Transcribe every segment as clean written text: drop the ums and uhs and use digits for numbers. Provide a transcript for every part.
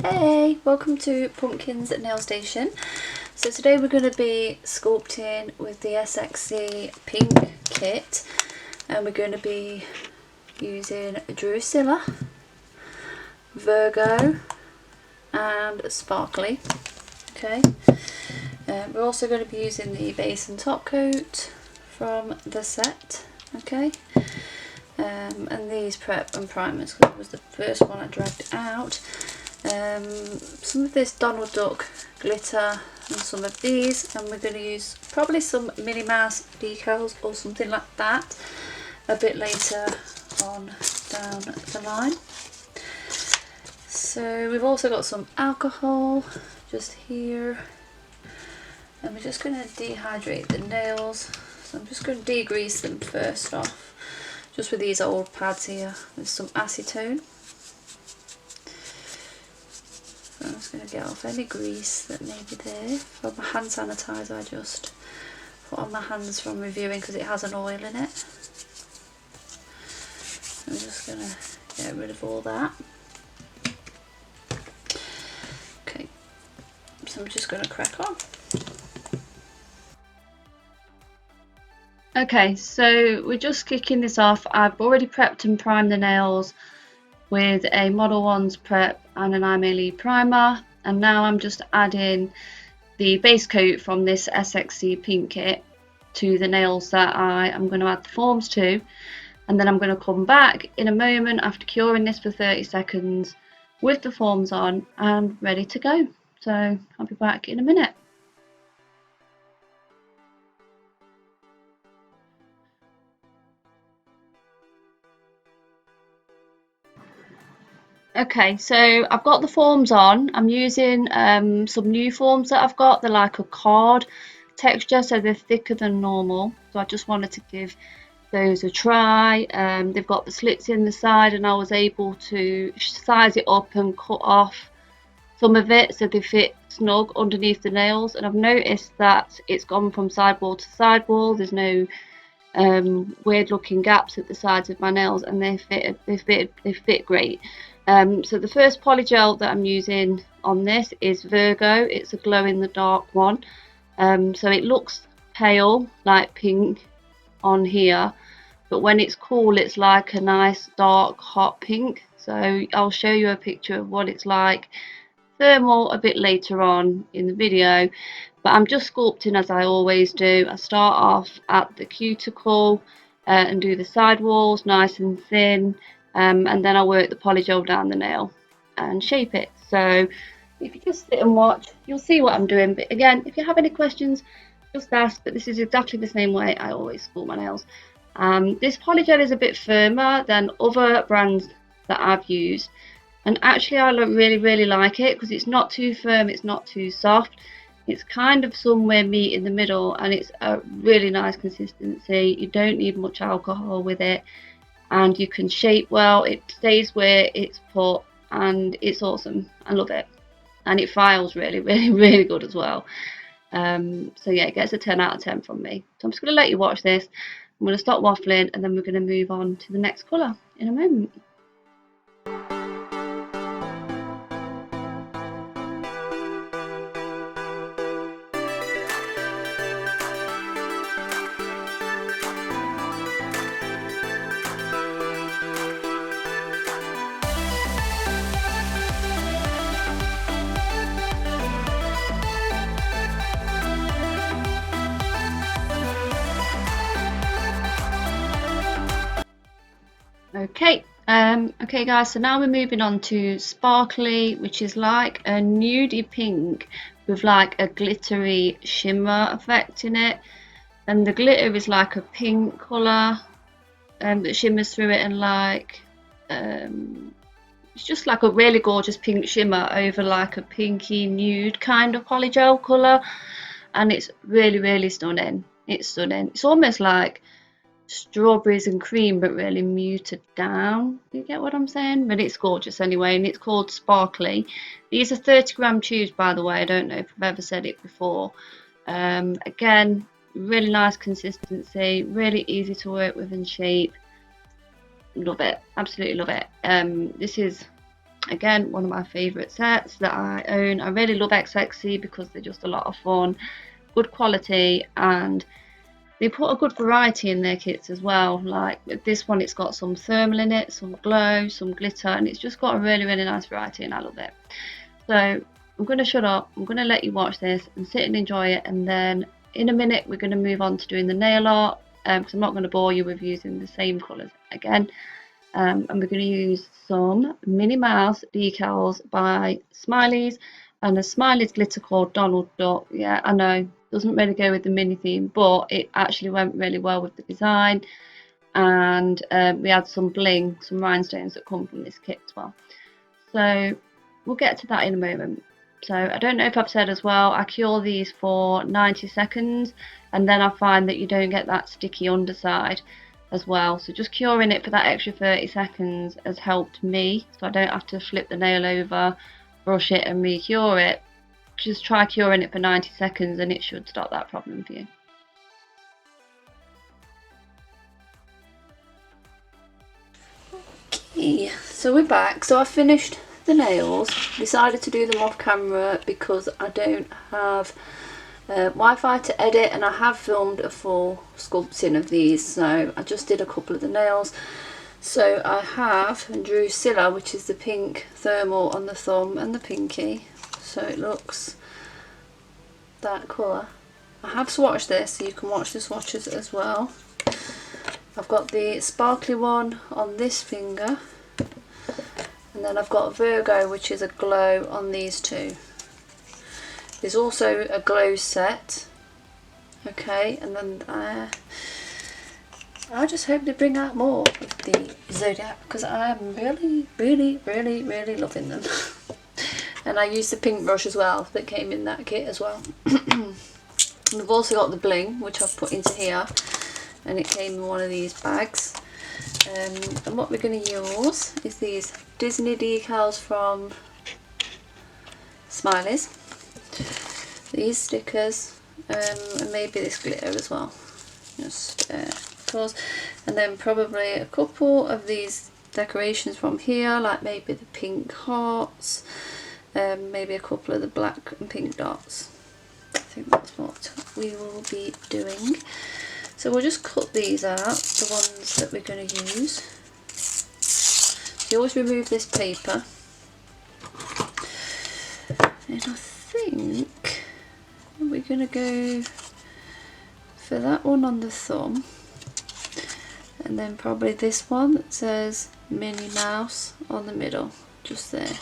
Hey, welcome to Pumpkin's Nail Station. So today we're going to be sculpting with the SXC pink kit, and we're going to be using Drusilla, Virgo and Sparkly. Okay, we're also going to be using the base and top coat from the set. Okay, and these prep and primers, because it was the first one I dragged out. Some of this Donald Duck glitter and some of these, and we're going to use probably some Minnie Mouse decals or something like that a bit later on down the line. So we've also got some alcohol just here, and we're just going to dehydrate the nails. So I'm just going to degrease them first off, just with these old pads here with some acetone. I'm just going to get off any grease that may be there. For my hand sanitizer, I just put on my hands from reviewing because it has an oil in it. I'm just going to get rid of all that. Okay, so I'm just going to crack on. Okay, so we're just kicking this off. I've already prepped and primed the nails with a Model 1's prep and an IMLE primer, and now I'm just adding the base coat from this SXC pink kit to the nails that I am going to add the forms to, and then I'm going to come back in a moment after curing this for 30 seconds with the forms on and ready to go. So I'll be back in a minute. Okay, so I've got the forms on. I'm using some new forms that I've got. They're like a card texture, so they're thicker than normal. So I just wanted to give those a try. They've got the slits in the side, and I was able to size it up and cut off some of it so they fit snug underneath the nails. And I've noticed that it's gone from sidewall to sidewall. There's no weird looking gaps at the sides of my nails, and they fit great. So the first polygel that I'm using on this is Virgo. It's a glow in the dark one. So it looks pale like pink on here, but when it's cool it's like a nice dark hot pink. So I'll show you a picture of what it's like thermal a bit later on in the video, but I'm just sculpting as I always do. I start off at the cuticle and do the side walls nice and thin, and then I work the polygel down the nail and shape it. So if you just sit and watch, you'll see what I'm doing. But again, if you have any questions, just ask. But this is exactly the same way I always sculpt my nails. This polygel is a bit firmer than other brands that I've used, and actually I really like it because it's not too firm, it's not too soft. It's kind of somewhere meet in the middle, and it's a really nice consistency. You don't need much alcohol with it, and you can shape well. It stays where it's put, and it's awesome. I love it, and it files really good as well. So yeah, it gets a 10 out of 10 from me. So I'm just going to let you watch this. I'm going to stop waffling, and then we're going to move on to the next colour in a moment. Okay guys, so now we're moving on to Sparkly, which is like a nudie pink with like a glittery shimmer effect in it, and the glitter is like a pink colour that shimmers through it, and like it's just like a really gorgeous pink shimmer over like a pinky nude kind of polygel colour, and it's really stunning. It's stunning. It's almost like strawberries and cream, but really muted down. You get what I'm saying? But it's gorgeous anyway, and it's called Sparkly. These are 30-gram tubes, by the way. I don't know if I've ever said it before. Again, really nice consistency, really easy to work with and shape. Love it, absolutely love it. This is Again, one of my favourite sets that I own. I really love XXC because they're just a lot of fun, good quality, and they put a good variety in their kits as well. Like this one, it's got some thermal in it, some glow, some glitter, and it's just got a really, really nice variety, and I love it. So I'm going to shut up, I'm going to let you watch this and sit and enjoy it, and then in a minute we're going to move on to doing the nail art, because I'm not going to bore you with using the same colours again. And we're going to use some Minnie Mouse decals by Smileys, and a Smileys glitter called Donald Duck. Yeah, I know, doesn't really go with the Minnie theme, but it actually went really well with the design. And we had some bling, some rhinestones that come from this kit as well. So we'll get to that in a moment. So I don't know if I've said as well, I cure these for 90 seconds, and then I find that you don't get that sticky underside as well. So just curing it for that extra 30 seconds has helped me, so I don't have to flip the nail over, brush it and re-cure it. Just try curing it for 90 seconds and it should stop that problem for you. Okay, so we're back. So I finished the nails, decided to do them off camera because I don't have Wi-Fi to edit, and I have filmed a full sculpting of these, so I just did a couple of the nails. So I have Drusilla, which is the pink thermal on the thumb and the pinky, so it looks that colour. I have swatched this, so you can watch the swatches as well. I've got the sparkly one on this finger, and then I've got Virgo, which is a glow on these two. There's also a glow set, okay, and then I just hope they bring out more of the Zodiac, because I am really, really, really, really loving them. And I used the pink brush as well that came in that kit as well. We've also got the bling, which I've put into here, and it came in one of these bags. And what we're going to use is these Disney decals from Smileys, these stickers, and maybe this glitter as well, just because, and then probably a couple of these decorations from here, like maybe the pink hearts, maybe a couple of the black and pink dots. I think that's what we will be doing. So we'll just cut these out, the ones that we're going to use. So you always remove this paper. And I think we're going to go for that one on the thumb. And then probably this one that says Minnie Mouse on the middle, just there.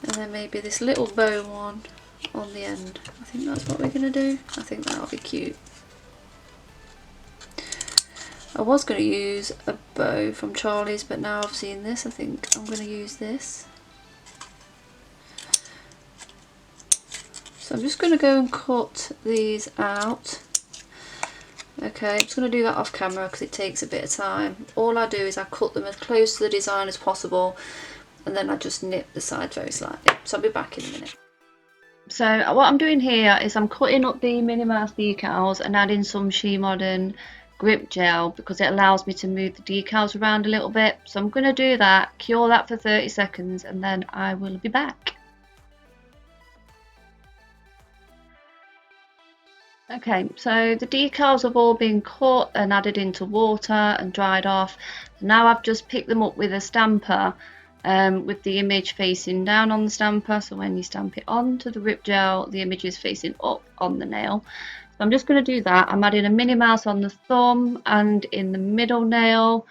And then maybe this little bow one on the end. I think that's what we're going to do. I think that'll be cute. I was going to use a bow from Charlie's, but now I've seen this, I think I'm going to use this. So I'm just going to go and cut these out. Okay, I'm just going to do that off camera because it takes a bit of time. All I do is I cut them as close to the design as possible, and then I just nip the sides very slightly. So I'll be back in a minute. So what I'm doing here is I'm cutting up the Minnie Mouse decals and adding some She Modern grip gel because it allows me to move the decals around a little bit. So I'm going to do that, cure that for 30 seconds, and then I will be back. Okay, so the decals have all been cut and added into water and dried off. Now I've just picked them up with a stamper, with the image facing down on the stamper, so when you stamp it onto the rip gel, the image is facing up on the nail. So I'm just going to do that. I'm adding a Minnie Mouse on the thumb and in the middle nail,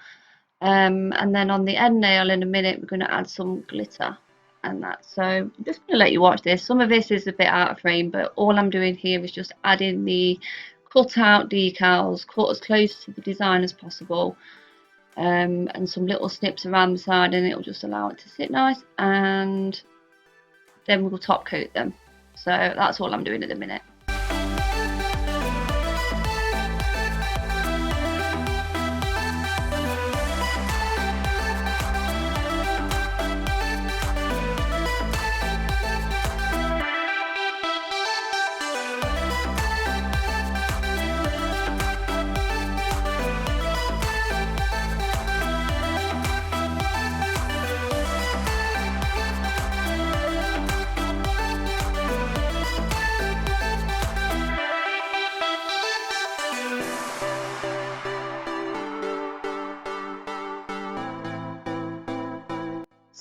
and then on the end nail in a minute we're going to add some glitter and that. So I'm just going to let you watch this. Some of this is a bit out of frame, but all I'm doing here is just adding the cut out decals, cut as close to the design as possible, and some little snips around the side, and it'll just allow it to sit nice, and then we'll top coat them. So that's all I'm doing at the minute.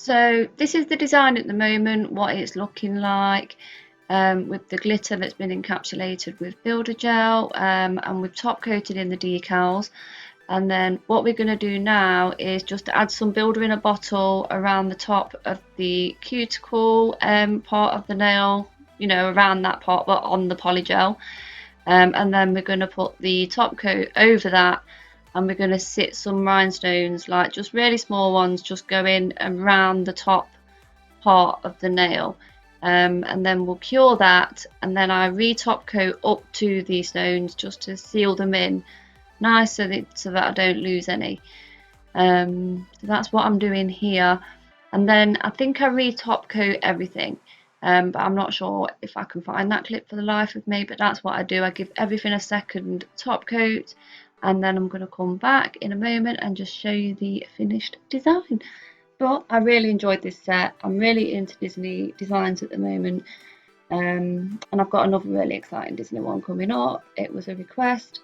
So this is the design at the moment, what it's looking like, with the glitter that's been encapsulated with builder gel, and we've top coated in the decals. And then what we're going to do now is just add some builder in a bottle around the top of the cuticle part of the nail, you know, around that part, but on the polygel. And then we're going to put the top coat over that, and we're going to sit some rhinestones, like just really small ones, just going around the top part of the nail. And then we'll cure that, and then I re-top coat up to these stones just to seal them in nice, so that I don't lose any. So that's what I'm doing here. And then I think I re-top coat everything, but I'm not sure if I can find that clip for the life of me, but that's what I do. I give everything a second top coat, and then I'm going to come back in a moment and just show you the finished design. But I really enjoyed this set. I'm really into Disney designs at the moment, and I've got another really exciting Disney one coming up. It was a request.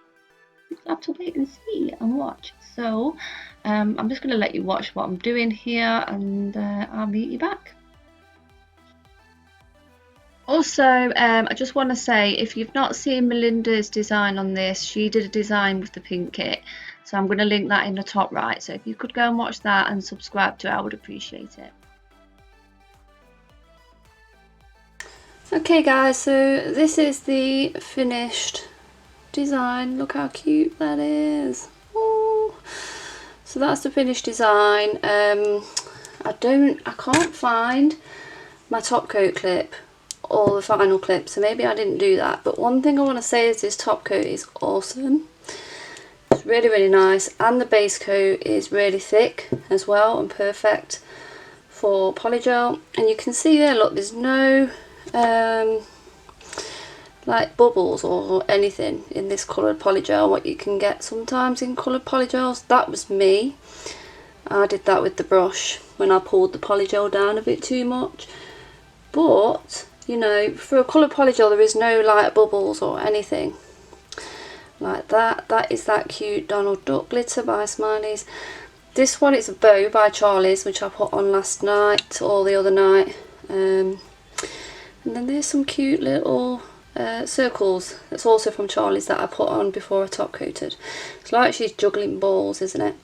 You'll have to wait and see and watch. So I'm just going to let you watch what I'm doing here, and I'll meet you back. Also, I just want to say, if you've not seen Melinda's design on this, she did a design with the pink kit, so I'm going to link that in the top right. So if you could go and watch that and subscribe to it, I would appreciate it. Okay guys, so this is the finished design. Look how cute that is. Ooh. So that's the finished design. I can't find my top coat clip or the final clip, so maybe I didn't do that, but one thing I want to say is this top coat is awesome. It's really, really nice, and the base coat is really thick as well and perfect for polygel. And you can see there, look, there's no like bubbles or anything in this coloured polygel, what you can get sometimes in coloured polygels. That was me. I did that with the brush when I pulled the polygel down a bit too much. But, you know, for a coloured polygel there is no like bubbles or anything like that. That is that cute Donald Duck glitter by Smileys. This one is a bow by Charlie's, which I put on last night or the other night. And then there's some cute little circles that's also from Charlie's that I put on before I top coated. It's like she's juggling balls, isn't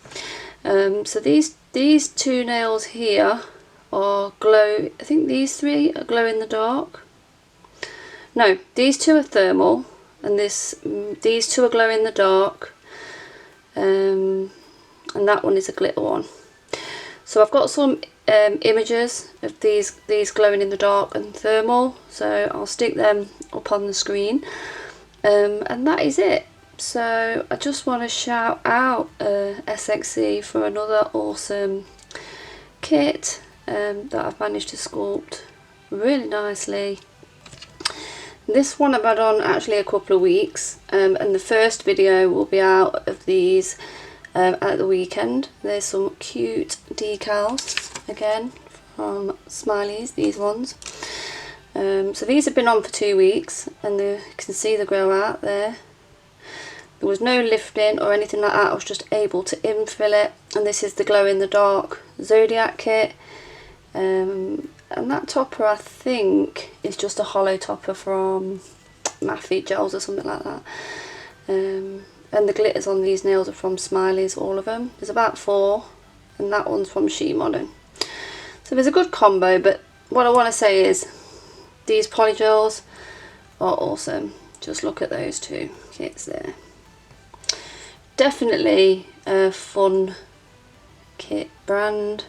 it? So these two nails here are glow. I think these three are glow in the dark. No, these two are thermal, and these two are glow in the dark, and that one is a glitter one. So I've got some images of these glowing in the dark and thermal, so I'll stick them up on the screen, and that is it. So I just want to shout out SXC for another awesome kit that I've managed to sculpt really nicely. This one I've had on actually a couple of weeks, and the first video will be out of these at the weekend. There's some cute decals again from Smileys, these ones. So these have been on for 2 weeks, and you can see the grow out there. There was no lifting or anything like that, I was just able to infill it. And this is the glow in the dark Zodiac kit. And that topper I think is just a hollow topper from Maffy Gels or something like that. And the glitters on these nails are from Smileys, all of them. There's about 4, and that one's from She Modern. So there's a good combo, but what I want to say is these polygels are awesome. Just look at those two kits there. Definitely a fun kit brand.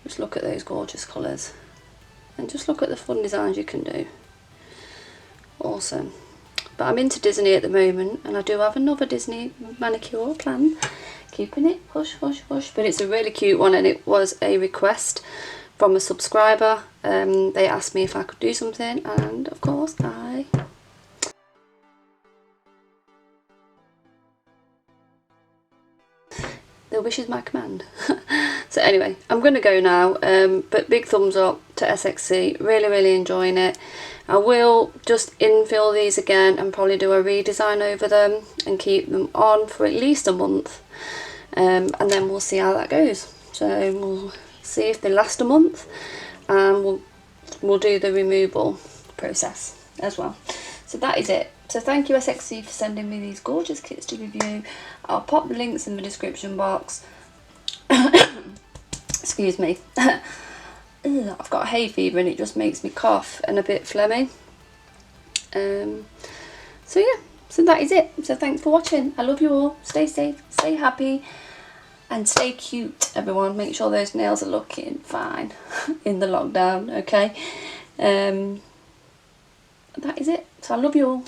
Just look at those gorgeous colours, and just look at the fun designs you can do. Awesome. But I'm into Disney at the moment, and I do have another Disney manicure planned. Keeping it hush hush hush, but it's a really cute one, and it was a request from a subscriber. They asked me if I could do something, and of course their wish is my command. So anyway, I'm going to go now, but big thumbs up to SXC, really enjoying it. I will just infill these again and probably do a redesign over them and keep them on for at least a month, and then we'll see how that goes. So we'll see if they last a month, and we'll do the removal process as well. So that is it. So thank you SXC for sending me these gorgeous kits to review. I'll pop the links in the description box. Excuse me. I've got a hay fever and it just makes me cough and a bit phlegmy. So yeah, so that is it. So thanks for watching. I love you all. Stay safe, stay happy, and stay cute, everyone. Make sure those nails are looking fine in the lockdown, okay? That is it. So I love you all.